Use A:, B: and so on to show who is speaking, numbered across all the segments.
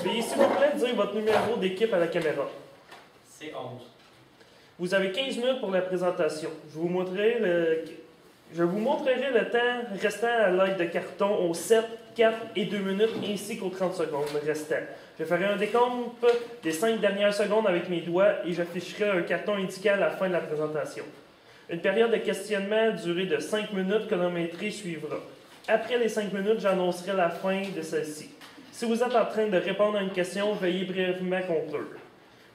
A: Veuillez s'il vous plaît dire votre numéro d'équipe à la caméra.
B: C'est 11.
A: Vous avez 15 minutes pour la présentation. Je vous montrerai le temps restant à l'aide de cartons aux 7, 4 et 2 minutes ainsi qu'aux 30 secondes restants. Je ferai un décompte des 5 dernières secondes avec mes doigts et j'afficherai un carton indiquant la fin de la présentation. Une période de questionnement durée de 5 minutes chronométrée suivra. Après les 5 minutes, j'annoncerai la fin de celle-ci. Si vous êtes en train de répondre à une question, veuillez brièvement conclure.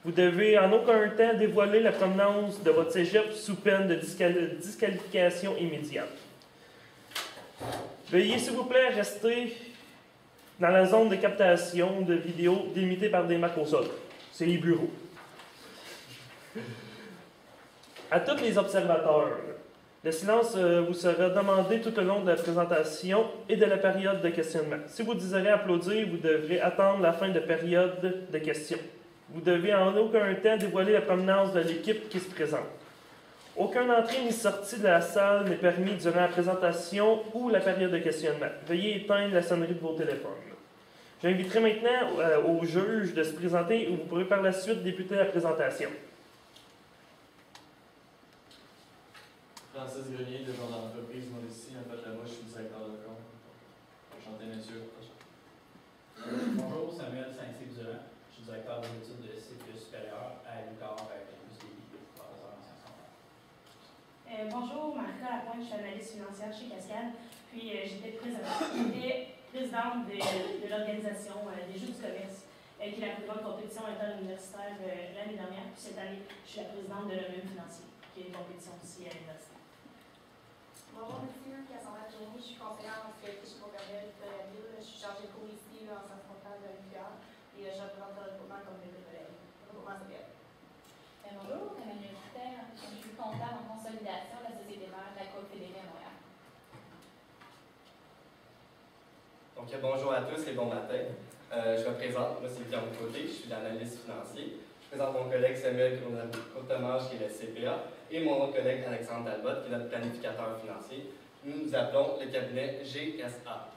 A: Vous devez en aucun temps dévoiler la provenance de votre cégep sous peine de disqualification immédiate. Veuillez s'il vous plaît rester dans la zone de captation de vidéos délimitée par des marques au sol. C'est les bureaux. À tous les observateurs, le silence vous sera demandé tout au long de la présentation et de la période de questionnement. Si vous désirez applaudir, vous devrez attendre la fin de la période de questions. Vous devez en aucun temps dévoiler la provenance de l'équipe qui se présente. Aucune entrée ni sortie de la salle n'est permis durant la présentation ou la période de questionnement. Veuillez éteindre la sonnerie de vos téléphones. J'inviterai maintenant au juge de se présenter et vous pourrez par la suite débuter la présentation.
C: Francis Grenier, de genre d'entreprise, moi ici, en fait, là-bas, je suis directeur de compte. Enchanté, messieurs.
B: Bonjour, Samuel Saint-Cyr-Durand. Je suis directeur des études de cycle supérieur à l'UQAR Campus Lévis, professeur en sciences comptables.
D: Bonjour, Marika Lapointe, je suis analyste financière chez Cascade. Puis j'étais présidente de l'organisation des Jeux du commerce, qui est la plus grande compétition interuniversitaire l'année dernière. Puis cette année, je suis la présidente de l'OMM financier, qui est une compétition aussi à l'université.
E: Bonjour, monsieur. Cassandra Jenny, je suis conseillère en fiscalité chez Beauperville de la ville. Je suis chargée de cours ici en sciences comptables de l'UQAR et je représente le regroupement comme le regroupement CPL.
F: Bonjour, Emmanuel Coutel, je suis comptable en consolidation de la Société mère de la Côte fédérée à Montréal.
G: Donc, bonjour à tous et bon matin. Je me présente, moi c'est Guillaume Côté, je suis l'analyste financier. Je présente mon collègue Samuel Courtemage, qui est le CPA, et mon autre collègue Alexandre Talbot, qui est notre planificateur financier. Nous nous appelons le cabinet GSA.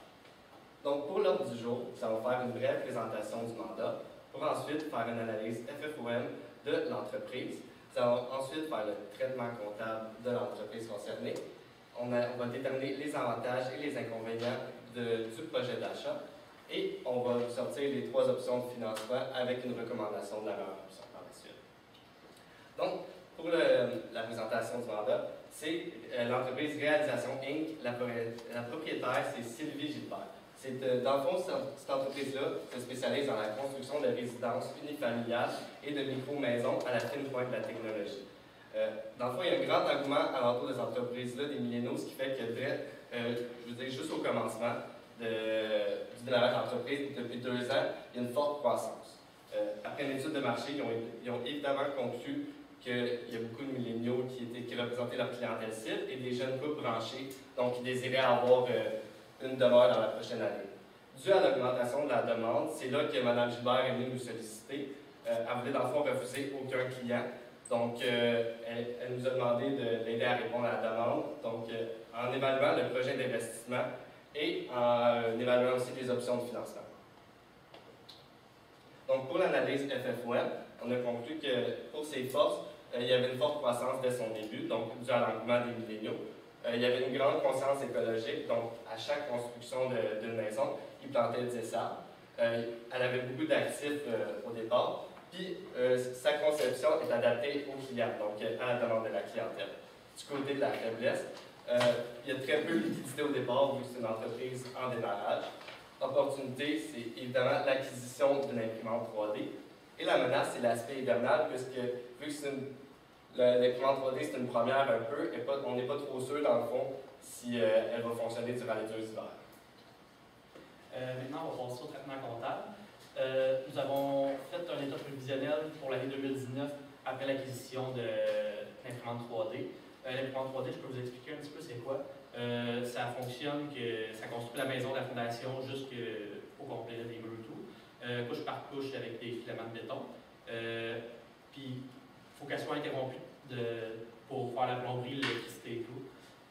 G: Donc, pour l'ordre du jour, nous allons faire une brève présentation du mandat, pour ensuite faire une analyse FFOM de l'entreprise. Nous allons ensuite faire le traitement comptable de l'entreprise concernée. On va déterminer les avantages et les inconvénients du projet d'achat. Et on va vous sortir les 3 options de financement avec une recommandation de la meilleure option par la suite. Donc, pour la présentation du mandat, c'est l'entreprise Réalisation Inc. La propriétaire, c'est Sylvie Gilbert. Dans le fond, cette entreprise-là se spécialise dans la construction de résidences unifamiliales et de micro-maisons à la fine pointe de la technologie. Dans le fond, il y a un grand engouement à l'entour des entreprises-là, des milléniaux, ce qui fait que, je veux dire, juste au commencement du démarrage d'entreprise, depuis 2 ans, il y a une forte croissance. Après une étude de marché, ils ont évidemment conclu qu'il y a beaucoup de milléniaux qui représentaient leur clientèle cible et des jeunes couples branchés, donc qui désiraient avoir une demeure dans la prochaine année. Dû à l'augmentation de la demande, c'est là que Mme Gilbert est venue nous solliciter. Elle voulait dans le fond refuser aucun client. Donc, elle nous a demandé de l'aider à répondre à la demande. Donc, en évaluant le projet d'investissement et en évaluant aussi les options de financement. Donc, pour l'analyse FFOM, on a conclu que pour ses forces, il y avait une forte croissance dès son début, donc dû à l'engouement des milléniaux. Il y avait une grande conscience écologique, donc à chaque construction d'une maison, il plantait 10 arbres. Elle avait beaucoup d'actifs au départ, puis sa conception est adaptée aux clients, donc à la demande de la clientèle. Du côté de la faiblesse, il y a très peu de liquidité au départ, vu que c'est une entreprise en démarrage. Opportunité, c'est évidemment l'acquisition d'une imprimante 3D. Et la menace, c'est l'aspect hivernal, puisque vu que c'est l'imprimante 3D, c'est une première un peu, et on n'est pas trop sûr, dans le fond, si elle va fonctionner durant les 2 hivers.
B: Maintenant, on va passer au traitement comptable. Nous avons fait un état prévisionnel pour l'année 2019 après l'acquisition de l'imprimante 3D. L'imprimante 3D, je peux vous expliquer un petit peu c'est quoi. Ça fonctionne que ça construit la maison de la fondation jusqu'au complet, les murs et tout, couche par couche avec des filaments de béton. Puis il faut qu'elle soit interrompue pour faire la plomberie, l'électricité et tout.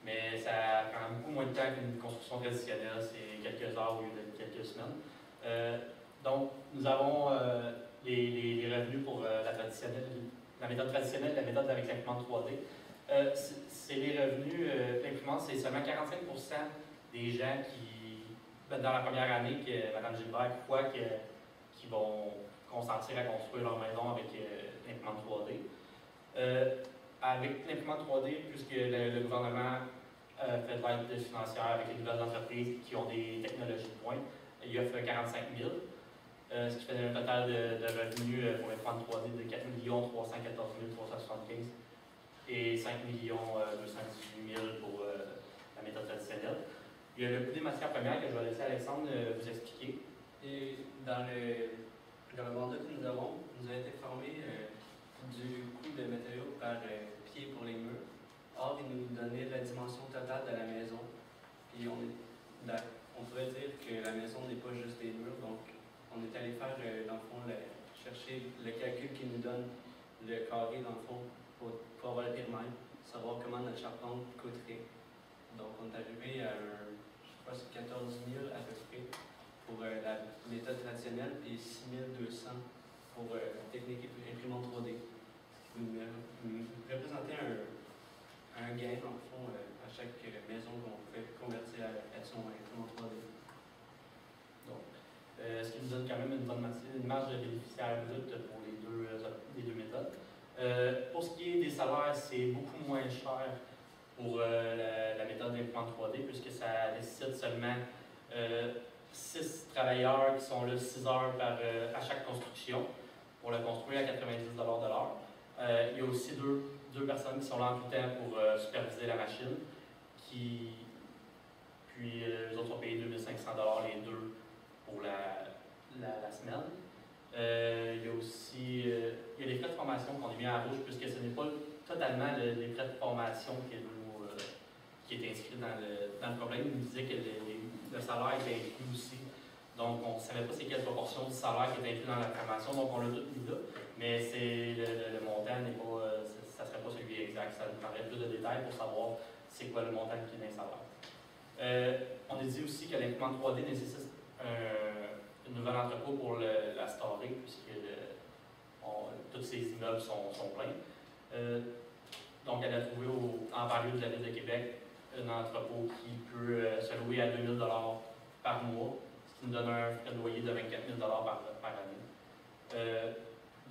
B: Mais ça prend beaucoup moins de temps qu'une construction traditionnelle, c'est quelques heures au lieu de quelques semaines. Donc, nous avons les revenus pour la méthode traditionnelle, la méthode avec l'imprimante 3D. C'est les revenus, l'imprimante, c'est seulement 45% des gens dans la première année, que Mme Gilbert croit qui vont consentir à construire leur maison avec l'imprimante 3D. Avec l'imprimante 3D, puisque le gouvernement fait de l'aide financière avec les nouvelles entreprises qui ont des technologies de pointe, il offre 45 000, ce qui fait un total de revenus pour l'imprimante 3D de 4 314 375 et 5 218 000 pour la méthode traditionnelle. Il y a le coût des matières premières que je vais laisser Alexandre vous expliquer.
H: Et dans le mandat que nous avons, nous a été informé du coût des matériaux par pied pour les murs. Or, il nous donnait la dimension totale de la maison. Puis on pourrait dire que la maison n'est pas juste des murs, donc on est allé faire, dans le fond, chercher le calcul qui nous donne le carré, dans le fond, pour avoir le périmètre, savoir comment notre charpente coûterait. Donc, on est arrivé à je crois, 14 000 à peu près pour la méthode traditionnelle et 6 200 pour la technique imprimante 3D. Vous représentez un gain, dans le fond, à chaque maison qu'on fait convertir à son imprimante 3D.
B: Donc, ce qui nous donne quand même une marge de bénéficiaire brute pour les deux méthodes. Pour ce qui est des salaires, c'est beaucoup moins cher pour la méthode d'imprimante 3D, puisque ça nécessite seulement 6 travailleurs qui sont là 6 heures à chaque construction pour le construire à 90 de l'heure. Il y a aussi deux personnes qui sont là en tout temps pour superviser la machine, puis les autres sont payés 2500 les deux pour la semaine. Il y a aussi les frais de formation qu'on est mis à rouge, puisque ce n'est pas totalement les frais de formation qui est inscrit dans le problème. Il nous disait que le salaire était inclus aussi. Donc, on ne savait pas c'est quelle proportion du salaire qui était inclus dans la formation, donc on l'a tout mis là. Mais le montant n'est pas, ça ne serait pas celui exact. Ça nous prendrait plus de détails pour savoir c'est quoi le montant qui est dans le salaire. On a dit aussi que l'imprimante 3D nécessite un nouvel entrepôt pour la storer, puisque tous ces immeubles sont pleins. Donc, elle a trouvé en banlieue de la ville de Québec un entrepôt qui peut se louer à 2 000 par mois, ce qui nous donne un frais de loyer de 24 000 par année.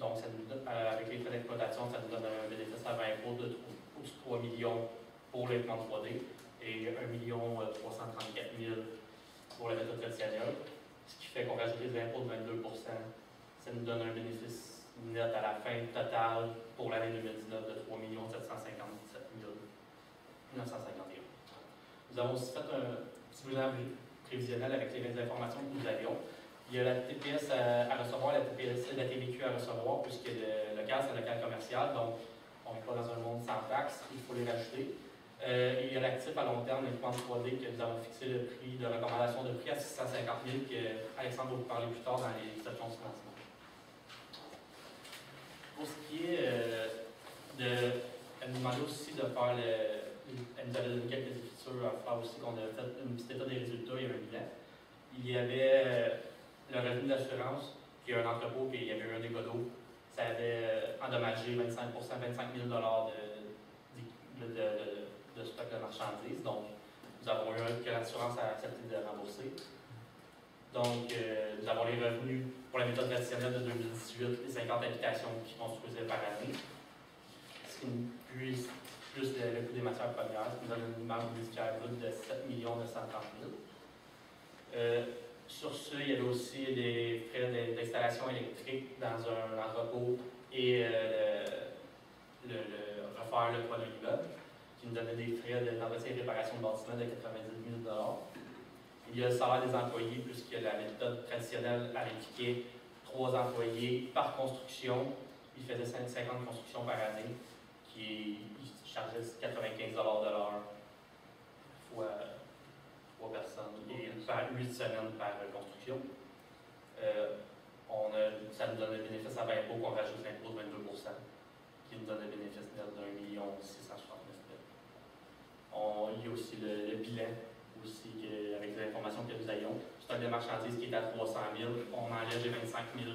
B: Donc, ça nous donne, avec les frais d'exploitation, ça nous donne un bénéfice à 20 de au-dessus de 3 millions pour l'imprimante 3D et 1 334 000 pour la méthode traditionnelle. Ce qui fait qu'on rajoute les impôts de 22 %. Ça nous donne un bénéfice net à la fin totale pour l'année 2019 de 3 757 951. Nous avons aussi fait un petit bilan prévisionnel avec les informations que nous avions. Il y a la TPS à recevoir, la TPS et la TVQ à recevoir, puisque le local, c'est un local commercial, donc on n'est pas dans un monde sans taxes, il faut les rajouter. Il y a l'actif à long terme, l'imprimante 3D, que nous avons fixé le prix de recommandation de prix à 650 000, que Alexandre va vous parler plus tard dans les sections de financement. Pour ce qui est elle nous demandait aussi de faire elle nous avait donné quelques écritures à faire aussi, qu'on a fait un petit état des résultats et un bilan. Il y avait le revenu d'assurance, qui est un entrepôt, puis il y avait eu un dégât d'eau. Ça avait endommagé 25 000 de stock de marchandises. Donc, nous avons eu que l'assurance a accepté de rembourser. Donc, nous avons les revenus pour la méthode traditionnelle de 2018, les 50 habitations qui construisaient par année. Puis, plus le coût des matières premières, ce qui nous donne une marge bénéficiaire brute de 7 930 000. Sur ce, il y avait aussi des frais d'installation électrique dans un entrepôt et refaire le toit de l'immeuble, qui nous donnait des frais d'entretien et réparation de bâtiment de 90 000 $. Il y a le salaire des employés, puisque la méthode traditionnelle impliquait 3 employés par construction. Il faisait 50 constructions par année, qui chargeait 95 de l'heure fois 3 personnes et par 8 semaines par construction. Ça nous donne un bénéfice à 20 qu'on rajoute l'impôt de 22 qui nous donne un bénéfice net de 1 669 000. Il y a aussi le bilan, aussi, avec les informations que nous ayons. Stock de marchandises qui est à 300 000. On enlève les 25 000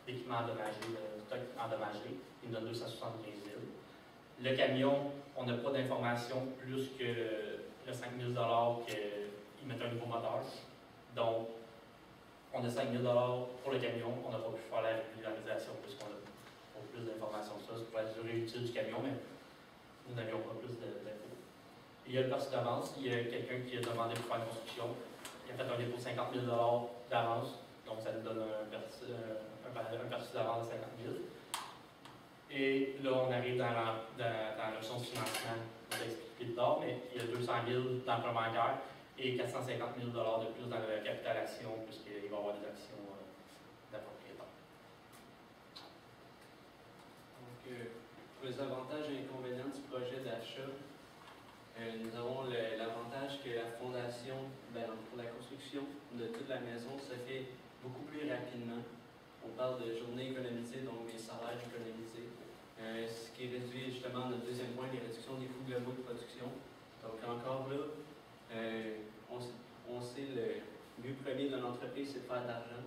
B: d'équipements endommagés, de stock endommagé. Il nous donne 275 000. Le camion, on n'a pas d'informations plus que le 5 000 qu'il met un nouveau moteur. Donc, on a 5 000 pour le camion. On n'a pas pu faire la régularisation puisqu'on a pas plus d'informations que ça. C'est pour la durée utile du camion, mais nous n'avions pas plus d'infos. Il y a le perçu d'avance. Il y a quelqu'un qui a demandé pour faire une construction. Il a fait un dépôt de 50 000 d'avance. Donc, ça nous donne un perçu d'avance de 50 000. Et là, on arrive dans l'option de financement. Je vais expliquer plus tard, mais il y a 200 000 d'emprunt bancaire et 450 000 de plus dans le capital action, puisqu'il va y avoir des actions d'appropriétaires.
H: Donc, pour les avantages et inconvénients du projet d'achat, nous avons l'avantage que la fondation, pour la construction de toute la maison, se fait beaucoup plus rapidement. On parle de journées économisées, donc des salaires économisés. Ce qui réduit justement notre deuxième point, les réductions des coûts globaux de production. Donc encore là, on sait le but premier d'une entreprise, c'est de faire de l'argent.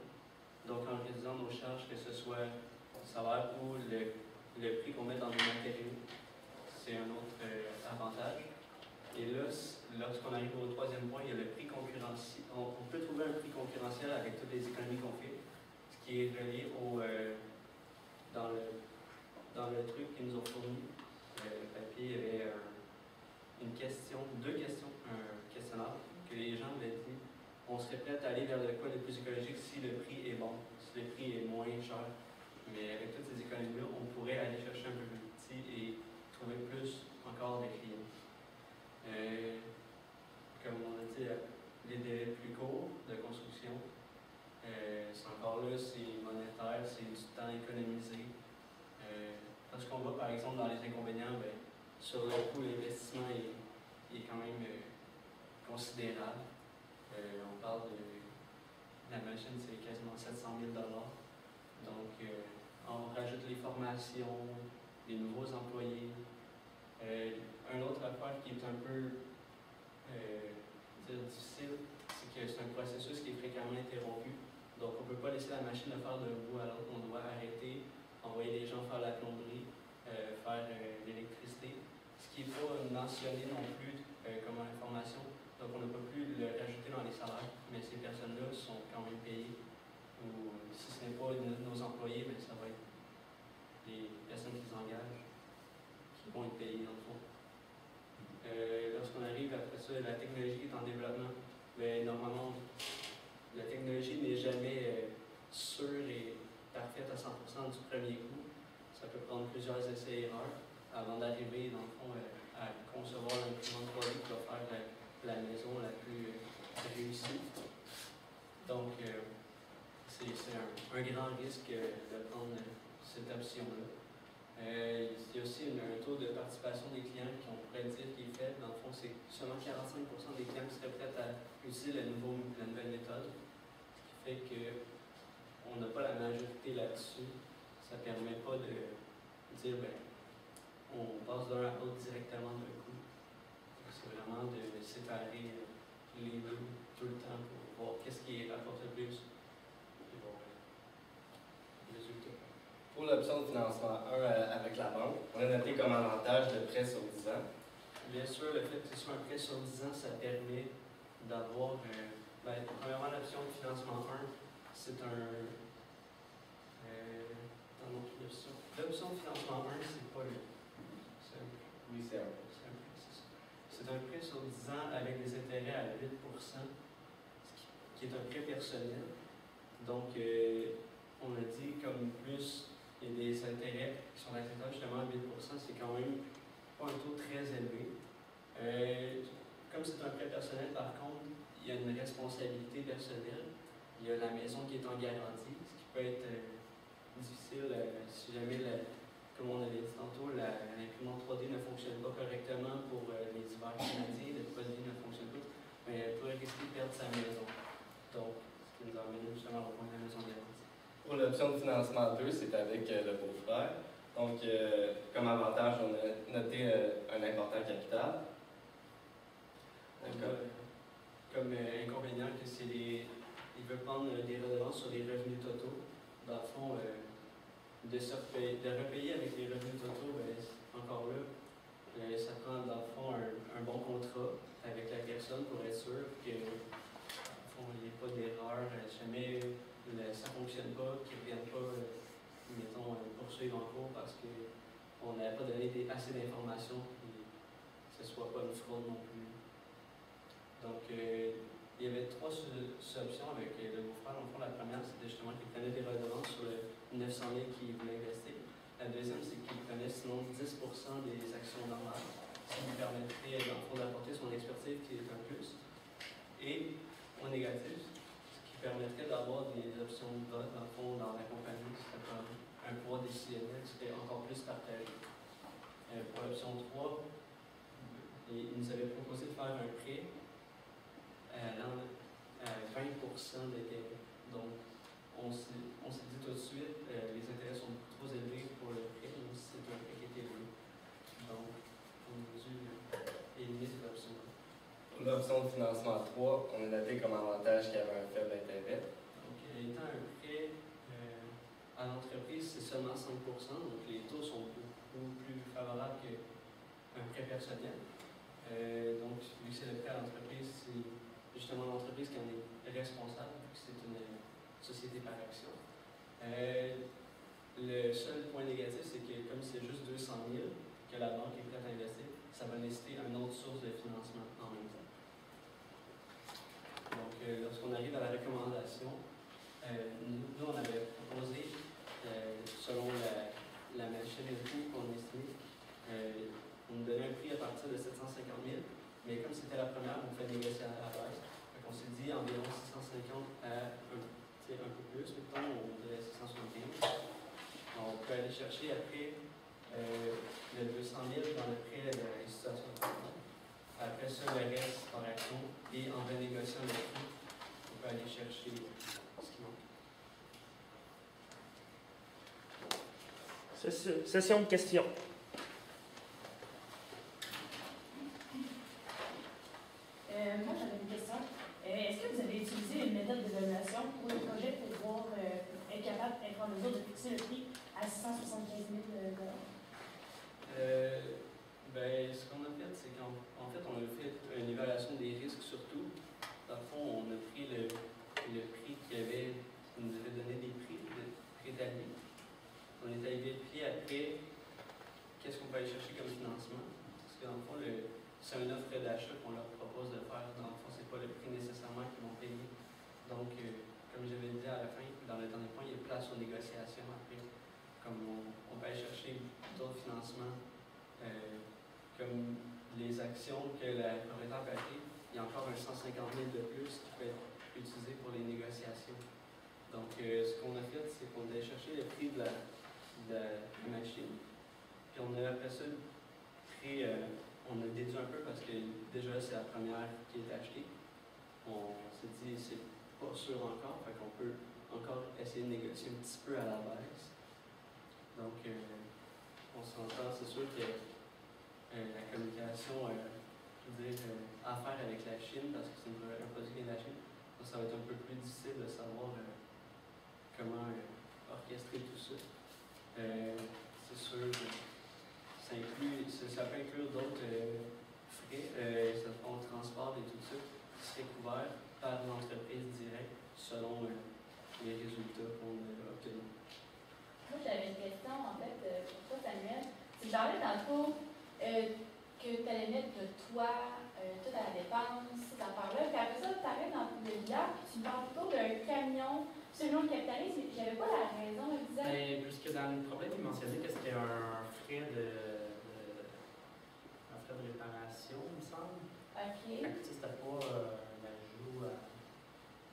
H: Donc en réduisant nos charges, que ce soit le salaire ou le prix qu'on met dans les matériaux, c'est un autre avantage. Et là, lorsqu'on arrive au troisième point, il y a le prix concurrentiel. On peut trouver un prix concurrentiel avec toutes les économies qu'on fait, ce qui est relié dans le truc qu'ils nous ont fourni. Le papier, il y avait deux questions, un questionnaire que les gens avaient dit. On serait prêt à aller vers le quoi le plus écologique si le prix est bon, si le prix est moins cher. Mais avec toutes ces économies-là, on pourrait aller chercher un peu plus petit et trouver plus encore des clients. Comme on a dit, les délais plus courts de construction, c'est encore là, c'est monétaire, c'est du temps économisé. Lorsqu'on va par exemple dans les inconvénients, sur le coût, l'investissement est quand même considérable. On parle de la machine, c'est quasiment 700 000 $. Donc, on rajoute les formations, les nouveaux employés. Un autre affaire qui est un peu difficile, c'est que c'est un processus qui est fréquemment interrompu. Donc, on ne peut pas laisser la machine faire d'un bout à l'autre. On doit arrêter, envoyer les gens faire la plomberie, faire l'électricité. Ce qui n'est pas mentionné non plus comme information. Donc, on n'a pas pu le rajouter dans les salaires, mais ces personnes-là sont quand même payées. Ou si ce n'est pas nos employés, ça va être les personnes qui s'engagent qui vont être payées dans le fond. Lorsqu'on arrive après ça, la technologie est en développement. Normalement, la technologie n'est jamais sûre et parfaite à 100% du premier coup. Ça peut prendre plusieurs essais et erreurs avant d'arriver, dans le fond, à concevoir l'imprimante 3D qui va faire la maison la plus réussie. Donc, c'est un grand risque de prendre cette option-là. Il y a aussi un taux de participation des clients qu'on pourrait dire qui est faible. Dans le fond, c'est seulement 45% des clients qui seraient prêts à utiliser la nouvelle méthode. Ce qui fait qu'on n'a pas la majorité là-dessus. Ça ne permet pas de dire, on passe d'un à l'autre directement d'un coup. C'est vraiment de séparer les deux tout le temps pour voir qu'est-ce qui rapporte le plus. Et bon, résultat.
G: Pour l'option de financement 1 avec la banque, on a noté comme avantage le prêt sur 10 ans.
H: Bien sûr, le fait que ce soit un prêt sur 10 ans, ça permet d'avoir, premièrement, l'option de financement 1, c'est l'option de financement 1, c'est pas le.
G: Oui, c'est un.
H: C'est un prêt sur 10 ans avec des intérêts à 8%, qui est un prêt personnel. Donc, on a dit comme plus il y a des intérêts qui sont acceptables justement à 8%, c'est quand même pas un taux très élevé. Comme c'est un prêt personnel, par contre, il y a une responsabilité personnelle. Il y a la maison qui est en garantie, ce qui peut être difficile si jamais, tout le monde avait dit tantôt, l'imprimante 3D ne fonctionne pas correctement pour les hivers canadiens, le produit ne fonctionne pas, mais elle pourrait risquer de perdre sa maison. Donc, ce qui nous a amené justement au point de la maison de garantie.
G: Pour l'option de financement 2, c'est avec le beau-frère. Donc, comme avantage, on a noté un important capital.
H: Comme inconvénient, que c'est il veut prendre des redevances sur les revenus totaux. Dans le fond, de repayer avec les revenus totaux, ben, encore là, ça prend dans le fond un bon contrat avec la personne pour être sûr que dans le fond, il n'y ait pas d'erreur. Si jamais ça ne fonctionne pas, qu'ils ne viennent pas, mettons, poursuivre en cours parce qu'on n'avait pas donné assez d'informations et que ce ne soit pas une fraude non plus. Donc, il y avait 3 options avec le beau-frère. En fond, la première, c'était justement qu'il prenait des redevances sur le 900 000 qu'il voulait investir. La deuxième, c'est qu'il prenait sinon 10% des actions normales, ce qui lui permettrait, dans le fond, d'apporter son expertise qui est un plus. Et au négatif, ce qui permettrait d'avoir des options de vote, dans le fond, dans la compagnie, c'était comme un poids décisionnel qui serait encore plus partagé. Pour l'option 3, il nous avait proposé de faire un prêt allant à 20% d'intérêt. Donc, on s'est dit tout de suite, les intérêts sont beaucoup trop élevés pour le prêt, même si c'est un prêt qui est élevé. Donc, on a dû éliminer cette option-là.
G: Pour l'option de financement 3, on a noté comme avantage qu'il y avait un faible intérêt.
H: Donc, étant un prêt à l'entreprise, c'est seulement 5%, donc les taux sont beaucoup plus favorables qu'un prêt personnel. Donc, vu que c'est le prêt à l'entreprise, c'est justement l'entreprise qui en est responsable, vu que c'est une société par action. Le seul point négatif, c'est que comme c'est juste 200 000 que la banque est prête à investir, ça va nécessiter une autre source de financement en même temps. Donc, lorsqu'on arrive à la recommandation, nous, on avait proposé, selon la machine et le coût qu'on estimait, on nous donnait un prix à partir de 750 000, mais comme c'était la première, on fait négocier à la baisse. On s'est dit environ 650 à un peu plus, mettons, on dirait 675. On peut aller chercher après le 200 000 dans le prêt de l'institution familiale. Après ça, le reste par action et en renégociant le prix, on peut aller chercher ce qui manque.
A: Session de questions.
D: Moi, j'avais une question. Est-ce que vous avez utilisé une méthode d'évaluation pour le projet pour pouvoir être capable d'être en mesure de fixer le prix à 675 000 $?
H: Ce qu'on a fait, c'est qu'en fait, on a fait une évaluation des risques surtout. Dans le fond, on a pris le prix qui nous avait donné des prix préétablis. On est allé vérifier après qu'est-ce qu'on peut aller chercher comme financement. Parce que dans le fond, c'est une offre d'achat qu'on leur propose de faire. Dans le fond, c'est pas le prix nécessairement qu'ils vont payer. Donc, comme je l'ai dit à la fin, dans le dernier point, il y a place aux négociations après. Comme on peut aller chercher d'autres financements, comme les actions que la propriétaire peut acheter, il y a encore un 150 000 de plus qui peut être utilisé pour les négociations. Donc, ce qu'on a fait, c'est qu'on a cherché le prix de la machine. Puis on a après ça pris, on a déduit un peu parce que déjà c'est la première qui est achetée. On s'est dit, c'est pas sûr encore, fait qu'on peut encore essayer de négocier un petit peu à la baisse. Donc, on s'entend, c'est sûr que la communication, à faire avec la Chine, parce que c'est un produit qui vient de la Chine, donc ça va être un peu plus difficile de savoir comment orchestrer tout ça. C'est sûr, ça peut inclure d'autres frais, on transport et tout ça, qui seraient couverts par l'entreprise directe selon les résultats qu'on a obtenus.
F: Moi, j'avais une question, en fait, pour toi, Samuel. Tu parlais tantôt que tu allais mettre de toi, toute la dépense, cette affaire-là, puis après ça, tu arrives dans le village, puis tu me parles plutôt d'un camion selon le capitalisme, puis j'avais pas la raison exacte.
B: Mais puisque dans le problème, il mentionnait que c'était un frais de réparation, il me semble.
F: OK.
B: C'était pas un ajout à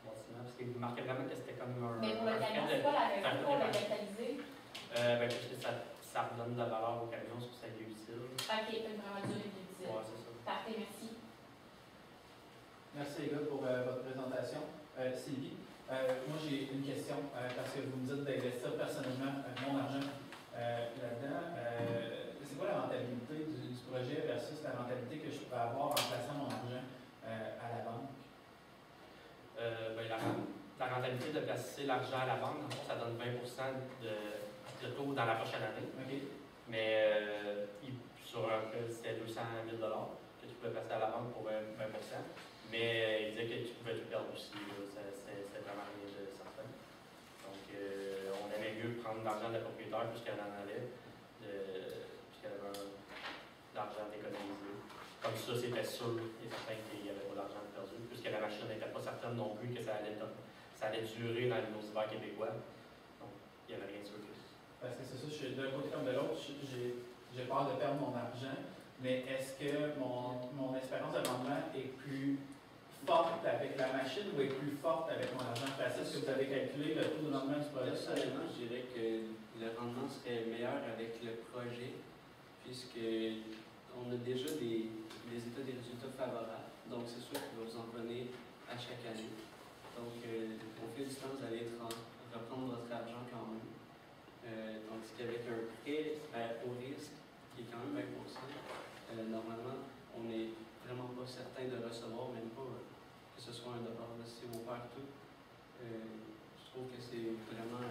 B: bâtiment, parce qu'il marquait vraiment que c'était comme un.
F: Mais pour le camion, c'est pas la raison pour le capitaliser.
B: Puisque ça redonne de la valeur au camion sur sa vie utile.
F: Ok, peut vraiment durer plus utile.
B: Ouais, c'est ça.
F: Parfait, merci.
I: Merci les gars pour votre présentation. Sylvie, moi j'ai une question parce que vous me dites d'investir personnellement mon argent là-dedans. C'est quoi la rentabilité du projet versus la rentabilité que je peux avoir en plaçant mon argent à la banque?
B: La rentabilité de placer l'argent à la banque, en fait, ça donne 20% de taux dans la prochaine année.
I: Okay.
B: Mais sur un prêt, c'était 200 000 que tu pouvais placer à la banque pour 20%. Mais il disait que tu pouvais tout perdre aussi. C'était vraiment rien de certain. Donc, on aimait mieux prendre l'argent de la propriétaire puisqu'elle en allait, puisqu'elle avait l'argent d'économiser. Comme ça, c'était sûr et certain qu'il n'y avait pas d'argent perdu, puisque la machine n'était pas certaine non plus que ça allait durer dans nos hivers québécois. Donc, il n'y avait rien de sûr.
I: Parce que c'est ça, d'un côté comme de l'autre, j'ai peur de perdre mon argent, mais est-ce que mon espérance de rendement est plus forte avec la machine ou est plus forte avec mon argent placé? Est-ce que vous avez calculé le taux de rendement du projet?
H: Personnellement, je dirais que le rendement serait meilleur avec le projet, puisqu'on a déjà des états des résultats favorables. Donc, c'est sûr qu'il va vous en donner à chaque année. Donc, on fait du temps, vous allez reprendre votre argent quand même. Tandis qu'avec un prêt au risque, qui est quand même 20%, normalement, on n'est vraiment pas certain de recevoir, même pas que ce soit $1. Si on perd tout, je trouve que c'est vraiment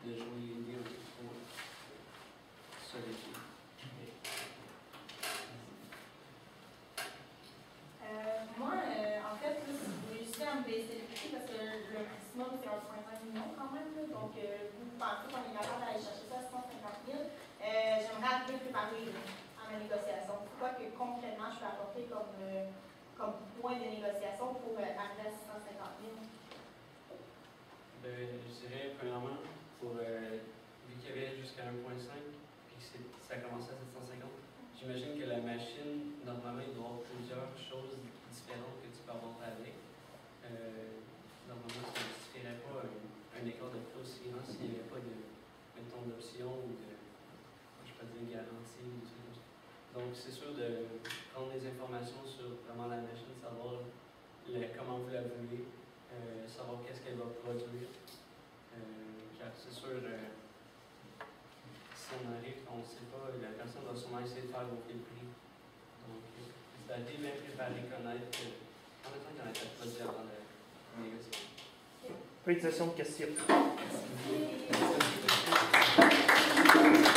H: de jouer l'idée un peu trop solide.
E: Moi, en fait, si vous réussissez à me baisser le prix, parce que le maximum c'est 1,5 million quand même, là, donc vous pensez qu'on est capable d'aller chercher ça à 150 000, j'aimerais arriver préparé à ma négociation. Pourquoi que concrètement je peux apporter comme point de négociation pour arriver à 650 000?
H: Je dirais, premièrement, vu qu'il y avait jusqu'à 1,5 puis que ça commençait à 750, j'imagine que la machine, normalement, il doit y avoir plusieurs choses différentes que tu peux avoir avec. Normalement, ça ne justifierait pas un écart de prix aussi grand s'il n'y avait pas mettons, d'option ou je peux dire, garantie ou des trucs comme ça. Donc, c'est sûr de prendre des informations sur vraiment la machine, savoir comment vous la voulez, savoir qu'est-ce qu'elle va produire. Car c'est sûr, si on arrive, on ne sait pas, la personne va sûrement essayer de faire gonfler le prix. Donc, c'est d'aller bien préparer, connaître, en même temps qu'on n'ait pas dit avant de négocier.
A: Petite session de questions.
E: Merci.